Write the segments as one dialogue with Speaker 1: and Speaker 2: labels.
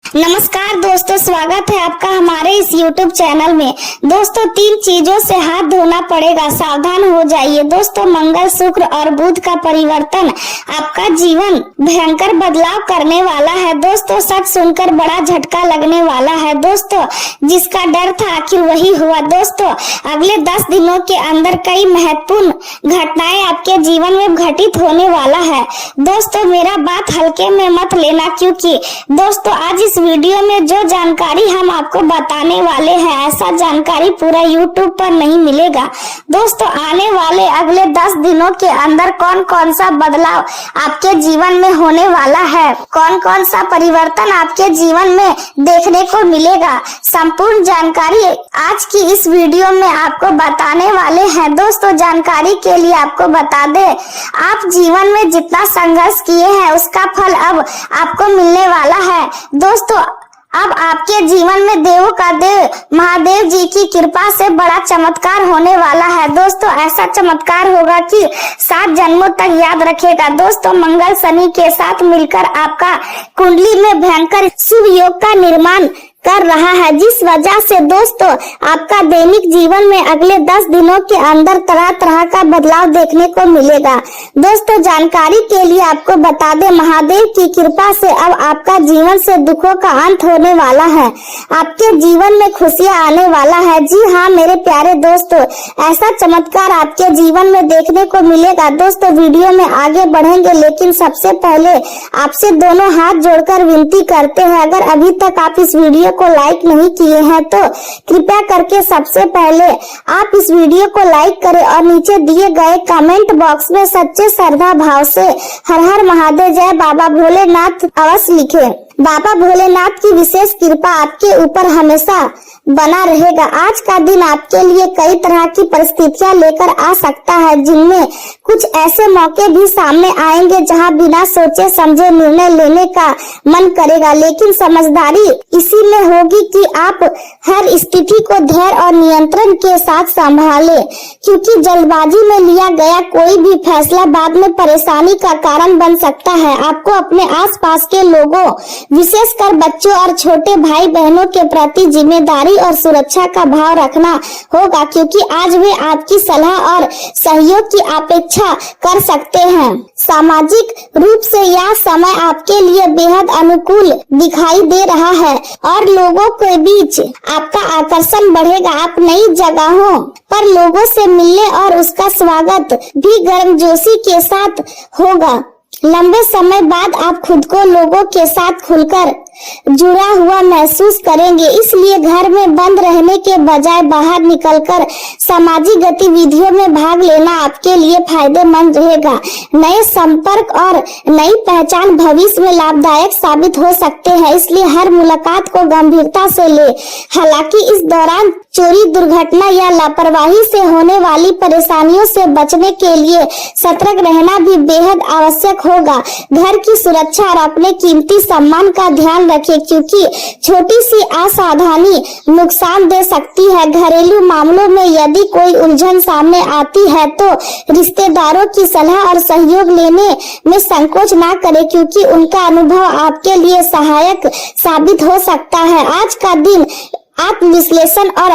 Speaker 1: नमस्कार दोस्तों, स्वागत है आपका हमारे इस YouTube चैनल में। दोस्तों 3 चीजों से हाथ धोना पड़ेगा, सावधान हो जाइए। दोस्तों मंगल, शुक्र और बुध का परिवर्तन आपका जीवन भयंकर बदलाव करने वाला है। दोस्तों सच सुनकर बड़ा झटका लगने वाला है। दोस्तों जिसका डर था आखिर वही हुआ। दोस्तों अगले 10 दिनों के अंदर कई महत्वपूर्ण घटनाएं आपके जीवन में घटित होने वाला है। दोस्तों मेरा बात हल्के में मत लेना, क्योंकि दोस्तों आज इस वीडियो में जो जानकारी हम आपको बताने वाले हैं, ऐसा जानकारी पूरा YouTube पर नहीं मिलेगा। दोस्तों आने वाले अगले 10 दिनों के अंदर कौन कौन सा बदलाव आपके जीवन में होने वाला है, कौन कौन सा परिवर्तन आपके जीवन में देखने को मिलेगा, संपूर्ण जानकारी आज की इस वीडियो में आपको बताने वाले हैं। दोस्तों जानकारी के लिए आपको बता दें, आप जीवन में जितना संघर्ष किए हैं उसका फल अब आपको मिलने वाला है। दोस्तों अब आपके जीवन में देवों का देव महादेव जी की कृपा से बड़ा चमत्कार होने वाला है। दोस्तों ऐसा चमत्कार होगा कि 7 जन्मों तक याद रखेगा। दोस्तों मंगल शनि के साथ मिलकर आपका कुंडली में भयंकर शुभ योग का निर्माण कर रहा है, जिस वजह से दोस्तों आपका दैनिक जीवन में अगले 10 दिनों के अंदर तरह तरह का बदलाव देखने को मिलेगा। दोस्तों जानकारी के लिए आपको बता दें, महादेव की कृपा से अब आपका जीवन से दुखों का अंत होने वाला है, आपके जीवन में खुशियां आने वाला है। जी हाँ मेरे प्यारे दोस्तों, ऐसा चमत्कार आपके जीवन में देखने को मिलेगा। दोस्तों वीडियो में आगे बढ़ेंगे, लेकिन सबसे पहले आपसे दोनों हाथ जोड़कर विनती करते हैं, अगर अभी तक आप इस वीडियो को लाइक नहीं किए हैं तो कृपया करके सबसे पहले आप इस वीडियो को लाइक करें और नीचे दिए गए कमेंट बॉक्स में सच्चे श्रद्धा भाव से हर हर महादेव जय बाबा भोलेनाथ अवश्य लिखें। बाबा भोलेनाथ की विशेष कृपा आपके ऊपर हमेशा बना रहेगा। आज का दिन आपके लिए कई तरह की परिस्थितियां लेकर आ सकता है, जिनमें कुछ ऐसे मौके भी सामने आएंगे जहां बिना सोचे समझे निर्णय लेने का मन करेगा, लेकिन समझदारी इसी में होगी कि आप हर स्थिति को धैर्य और नियंत्रण के साथ संभालें, क्योंकि जल्दबाजी में लिया गया कोई भी फैसला बाद में परेशानी का कारण बन सकता है। आपको अपने आसपास के लोगों, विशेषकर बच्चों और छोटे भाई बहनों के प्रति जिम्मेदारी और सुरक्षा का भाव रखना होगा, क्योंकि आज वे आपकी सलाह और सहयोग की अपेक्षा कर सकते हैं। सामाजिक रूप से यह समय आपके लिए बेहद अनुकूल दिखाई दे रहा है और लोगों के बीच आपका आकर्षण बढ़ेगा। आप नई जगहों पर लोगों से मिलने और उसका स्वागत भी गर्मजोशी के साथ होगा। लंबे समय बाद आप खुद को लोगों के साथ खुलकर जुड़ा हुआ महसूस करेंगे, इसलिए घर में बंद रहने के बजाय बाहर निकलकर सामाजिक गतिविधियों में भाग लेना आपके लिए फायदेमंद रहेगा। नए संपर्क और नई पहचान भविष्य में लाभदायक साबित हो सकते हैं, इसलिए हर मुलाकात को गंभीरता से ले। हालांकि इस दौरान चोरी, दुर्घटना या लापरवाही से होने वाली परेशानियों से बचने के लिए सतर्क रहना भी बेहद आवश्यक होगा। घर की सुरक्षा और अपने कीमती सम्मान का ध्यान रखें, क्योंकि छोटी सी असावधानी नुकसान दे सकती है। घरेलू मामलों में यदि कोई उलझन सामने आती है तो रिश्तेदारों की सलाह और सहयोग लेने में संकोच ना करें, क्योंकि उनका अनुभव आपके लिए सहायक साबित हो सकता है। आज का दिन आत्मविश्लेषण और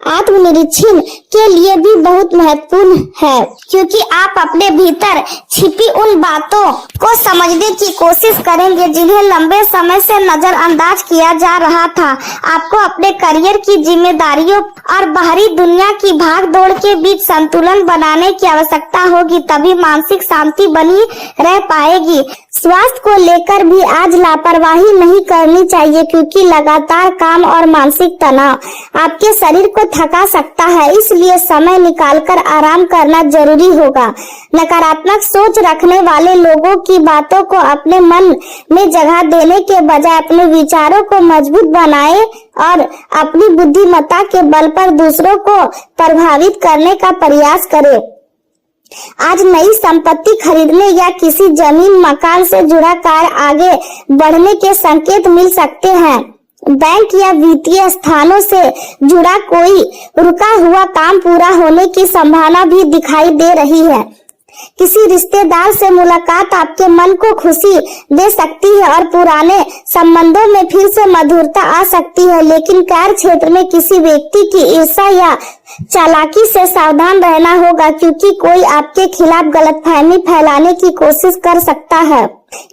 Speaker 1: आत्मनिरीक्षण के लिए भी बहुत महत्वपूर्ण है, क्योंकि आप अपने भीतर छिपी उन बातों को समझने की कोशिश करेंगे जिन्हें लंबे समय से नजरअंदाज किया जा रहा था। आपको अपने करियर की जिम्मेदारियों और बाहरी दुनिया की भागदौड़ के बीच संतुलन बनाने की आवश्यकता होगी, तभी मानसिक शांति बनी रह पाएगी। स्वास्थ्य को लेकर भी आज लापरवाही नहीं करनी चाहिए, क्योंकि लगातार काम और मानसिक तनाव आपके शरीर को थका सकता है, इसलिए समय निकालकर आराम करना जरूरी होगा। नकारात्मक सोच रखने वाले लोगों की बातों को अपने मन में जगह देने के बजाय अपने विचारों को मजबूत बनाएं और अपनी बुद्धिमत्ता के बल पर दूसरों को प्रभावित करने का प्रयास करें। आज नई संपत्ति खरीदने या किसी जमीन मकान से जुड़ा कार्य आगे बढ़ने के संकेत मिल सकते हैं। बैंक या वित्तीय स्थानों से जुड़ा कोई रुका हुआ काम पूरा होने की संभावना भी दिखाई दे रही है। किसी रिश्तेदार से मुलाकात आपके मन को खुशी दे सकती है और पुराने संबंधों में फिर से मधुरता आ सकती है। लेकिन कार्य क्षेत्र में किसी व्यक्ति की ईर्ष्या या चालाकी से सावधान रहना होगा, क्योंकि कोई आपके खिलाफ गलतफहमी फैलाने की कोशिश कर सकता है।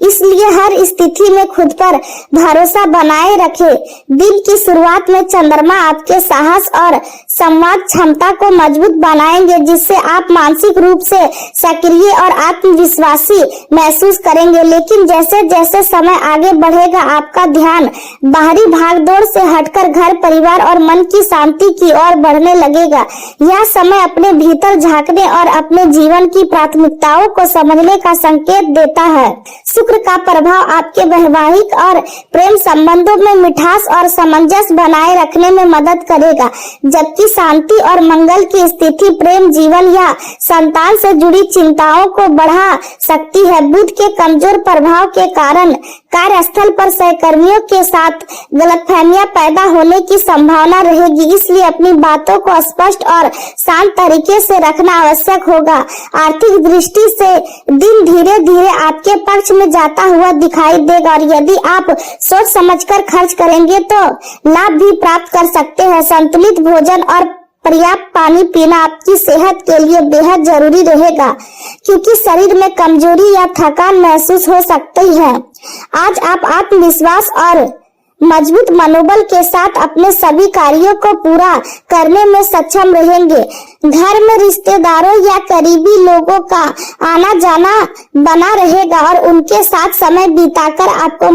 Speaker 1: इसलिए हर स्थिति में खुद पर भरोसा बनाए रखें। दिन की शुरुआत में चंद्रमा आपके साहस और संवाद क्षमता को मजबूत बनाएंगे, जिससे आप मानसिक रूप से सक्रिय और आत्मविश्वासी महसूस करेंगे। लेकिन जैसे जैसे समय आगे बढ़ेगा, आपका ध्यान बाहरी भागदौड़ से हटकर घर, परिवार और मन की शांति की ओर बढ़ने लगेगा। यह समय अपने भीतर झांकने और अपने जीवन की प्राथमिकताओं को समझने का संकेत देता है। शुक्र का प्रभाव आपके वैवाहिक और प्रेम संबंधों में मिठास और सामंजस्य बनाए रखने में मदद करेगा, जबकि शांति और मंगल की स्थिति प्रेम जीवन या संतान से जुड़ी चिंताओं को बढ़ा सकती है। बुध के कमजोर प्रभाव के कारण कार्यस्थल पर सहकर्मियों के साथ गलतफहमियां पैदा होने की संभावना रहेगी, इसलिए अपनी बातों को स्पष्ट और शांत तरीके से रखना आवश्यक होगा। आर्थिक दृष्टि से दिन धीरे धीरे आपके पक्ष में जाता हुआ दिखाई देगा और यदि आप सोच समझकर खर्च करेंगे तो लाभ भी प्राप्त कर सकते हैं। संतुलित भोजन और पर्याप्त पानी पीना आपकी सेहत के लिए बेहद जरूरी रहेगा, क्योंकि शरीर में कमजोरी या थकान महसूस हो सकती है। आज आप आत्मविश्वास और मजबूत मनोबल के साथ अपने सभी कार्यों को पूरा करने में सक्षम रहेंगे। घर में रिश्तेदारों या करीबी लोगों का आना जाना बना रहेगा और उनके साथ समय बिताकर आपको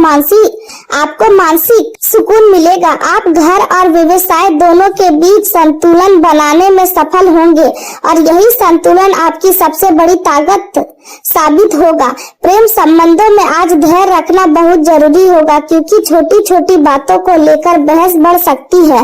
Speaker 1: मानसिक सुकून मिलेगा। आप घर और व्यवसाय दोनों के बीच संतुलन बनाने में सफल होंगे और यही संतुलन आपकी सबसे बड़ी ताकत साबित होगा। प्रेम संबंधों में आज धैर्य रखना बहुत जरूरी होगा, क्योंकि छोटी छोटी बातों को लेकर बहस बढ़ सकती है।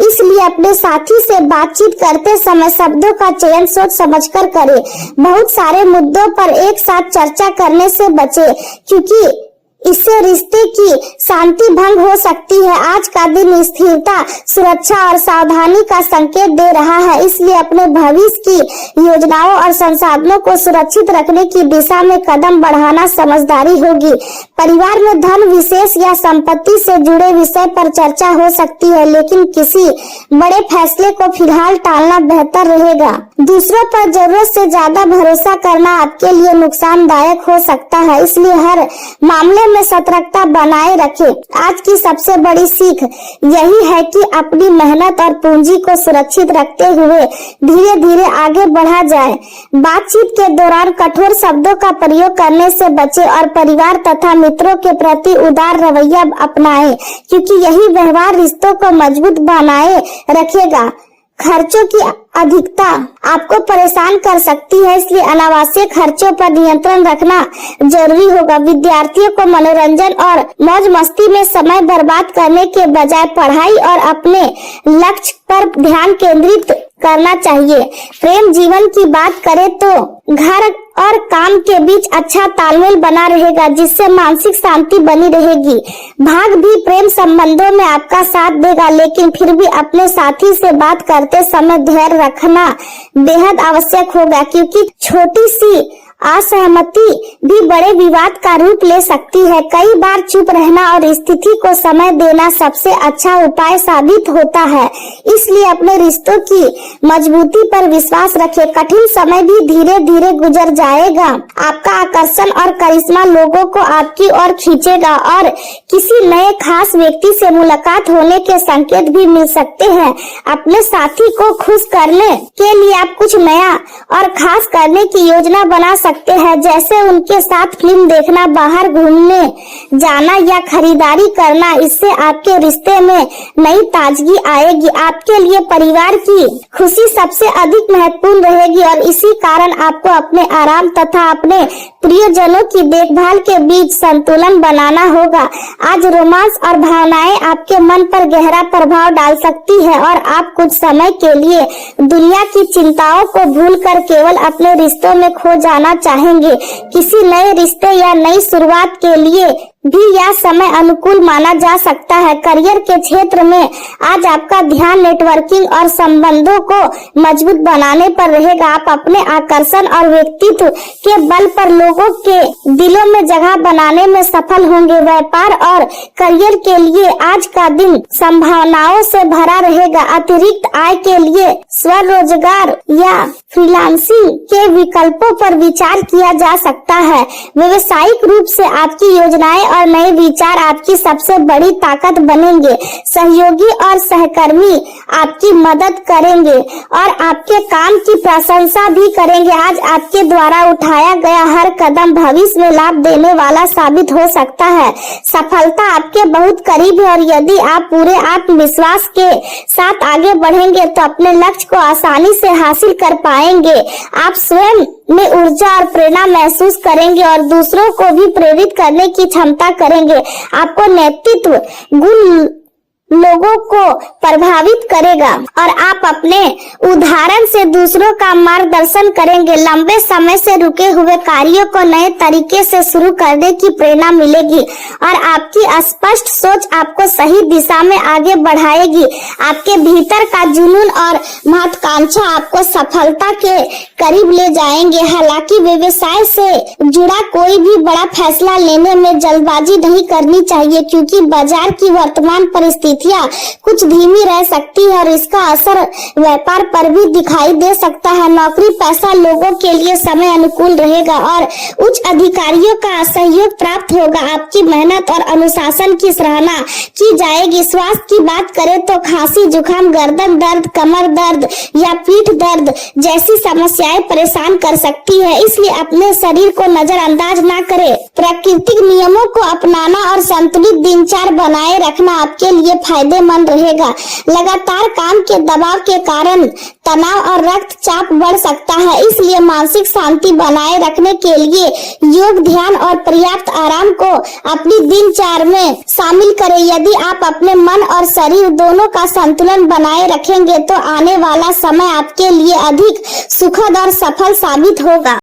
Speaker 1: इसलिए अपने साथी से बातचीत करते समय शब्दों का चयन सोच समझकर करें। बहुत सारे मुद्दों पर एक साथ चर्चा करने से बचें, क्योंकि इससे रिश्ते की शांति भंग हो सकती है। आज का दिन स्थिरता, सुरक्षा और सावधानी का संकेत दे रहा है, इसलिए अपने भविष्य की योजनाओं और संसाधनों को सुरक्षित रखने की दिशा में कदम बढ़ाना समझदारी होगी। परिवार में धन विशेष या संपत्ति से जुड़े विषय पर चर्चा हो सकती है, लेकिन किसी बड़े फैसले को फिलहाल टालना बेहतर रहेगा। दूसरों पर जरूरत से ज्यादा भरोसा करना आपके लिए नुकसानदायक हो सकता है, इसलिए हर मामले में सतर्कता बनाए रखें। आज की सबसे बड़ी सीख यही है कि अपनी मेहनत और पूंजी को सुरक्षित रखते हुए धीरे धीरे आगे बढ़ा जाए। बातचीत के दौरान कठोर शब्दों का प्रयोग करने से बचें और परिवार तथा मित्रों के प्रति उदार रवैया अपनाएं, क्योंकि यही व्यवहार रिश्तों को मजबूत बनाए रखेगा। खर्चों की अधिकता आपको परेशान कर सकती है, इसलिए अनावश्यक खर्चों पर नियंत्रण रखना जरूरी होगा। विद्यार्थियों को मनोरंजन और मौज मस्ती में समय बर्बाद करने के बजाय पढ़ाई और अपने लक्ष्य पर ध्यान केंद्रित करना चाहिए। प्रेम जीवन की बात करें तो घर और काम के बीच अच्छा तालमेल बना रहेगा, जिससे मानसिक शांति बनी रहेगी। भाग भी प्रेम संबंधों में आपका साथ देगा, लेकिन फिर भी अपने साथी से बात करते समय धैर्य रखना बेहद आवश्यक होगा, क्योंकि छोटी सी असहमति भी बड़े विवाद का रूप ले सकती है। कई बार चुप रहना और स्थिति को समय देना सबसे अच्छा उपाय साबित होता है। इसलिए अपने रिश्तों की मजबूती पर विश्वास रखें। कठिन समय भी धीरे धीरे गुजर जाएगा। आपका आकर्षण और करिश्मा लोगों को आपकी ओर खींचेगा और किसी नए खास व्यक्ति से मुलाकात होने के संकेत भी मिल सकते हैं। अपने साथी को खुश करने के लिए आप कुछ नया और खास करने की योजना बना सकते हैं, जैसे उनके साथ फिल्म देखना, बाहर घूमने जाना या खरीदारी करना। इससे आपके रिश्ते में नई ताजगी आएगी। आपके लिए परिवार की खुशी सबसे अधिक महत्वपूर्ण रहेगी और इसी कारण आपको अपने आराम तथा अपने प्रियजनों की देखभाल के बीच संतुलन बनाना होगा। आज रोमांस और भावनाएं आपके मन पर गहरा प्रभाव डाल सकती है और आप कुछ समय के लिए दुनिया की चिंताओं को भूलकर केवल अपने रिश्तों में खो जाना चाहेंगे। किसी नए रिश्ते या नई शुरुआत के लिए भी यह समय अनुकूल माना जा सकता है। करियर के क्षेत्र में आज आपका ध्यान नेटवर्किंग और संबंधों को मजबूत बनाने पर रहेगा। आप अपने आकर्षण और व्यक्तित्व के बल पर लोगों के दिलों में जगह बनाने में सफल होंगे। व्यापार और करियर के लिए आज का दिन संभावनाओं से भरा रहेगा। अतिरिक्त आय के लिए स्वरोजगार या फ्रीलांसिंग के विकल्पों पर विचार किया जा सकता है। व्यवसायिक रूप से आपकी योजनाएं और नए विचार आपकी सबसे बड़ी ताकत बनेंगे। सहयोगी और सहकर्मी आपकी मदद करेंगे और आपके काम की प्रशंसा भी करेंगे। आज आपके द्वारा उठाया गया हर कदम भविष्य में लाभ देने वाला साबित हो सकता है। सफलता आपके बहुत करीब है और यदि आप पूरे आत्मविश्वास के साथ आगे बढ़ेंगे तो अपने लक्ष्य को आसानी से हासिल कर पाएंगे। आप स्वयं में ऊर्जा और प्रेरणा महसूस करेंगे और दूसरों को भी प्रेरित करने की क्षमता करेंगे। आपको नेतृत्व गुण लोगों को प्रभावित करेगा और आप अपने उदाहरण से दूसरों का मार्गदर्शन करेंगे। लंबे समय से रुके हुए कार्यों को नए तरीके से शुरू करने की प्रेरणा मिलेगी और आपकी स्पष्ट सोच आपको सही दिशा में आगे बढ़ाएगी। आपके भीतर का जुनून और महत्वाकांक्षा आपको सफलता के करीब ले जाएंगे। हालांकि व्यवसाय से जुड़ा कोई भी बड़ा फैसला लेने में जल्दबाजी नहीं करनी चाहिए, क्योंकि बाजार की वर्तमान परिस्थिति कुछ धीमी रह सकती है और इसका असर व्यापार पर भी दिखाई दे सकता है। नौकरी पैसा लोगों के लिए समय अनुकूल रहेगा और उच्च अधिकारियों का सहयोग प्राप्त होगा। आपकी मेहनत और अनुशासन की सराहना की जाएगी। स्वास्थ्य की बात करें तो खांसी, जुकाम, गर्दन दर्द, कमर दर्द या पीठ दर्द जैसी समस्याएं परेशान कर सकती है, इसलिए अपने शरीर को नजरअंदाज न करें। प्राकृतिक नियमों को अपनाना और संतुलित दिनचर्या बनाए रखना आपके लिए फायदेमंद रहेगा। लगातार काम के दबाव के कारण तनाव और रक्तचाप बढ़ सकता है, इसलिए मानसिक शांति बनाए रखने के लिए योग, ध्यान और पर्याप्त आराम को अपनी दिनचर्या में शामिल करें। यदि आप अपने मन और शरीर दोनों का संतुलन बनाए रखेंगे तो आने वाला समय आपके लिए अधिक सुखद और सफल साबित होगा।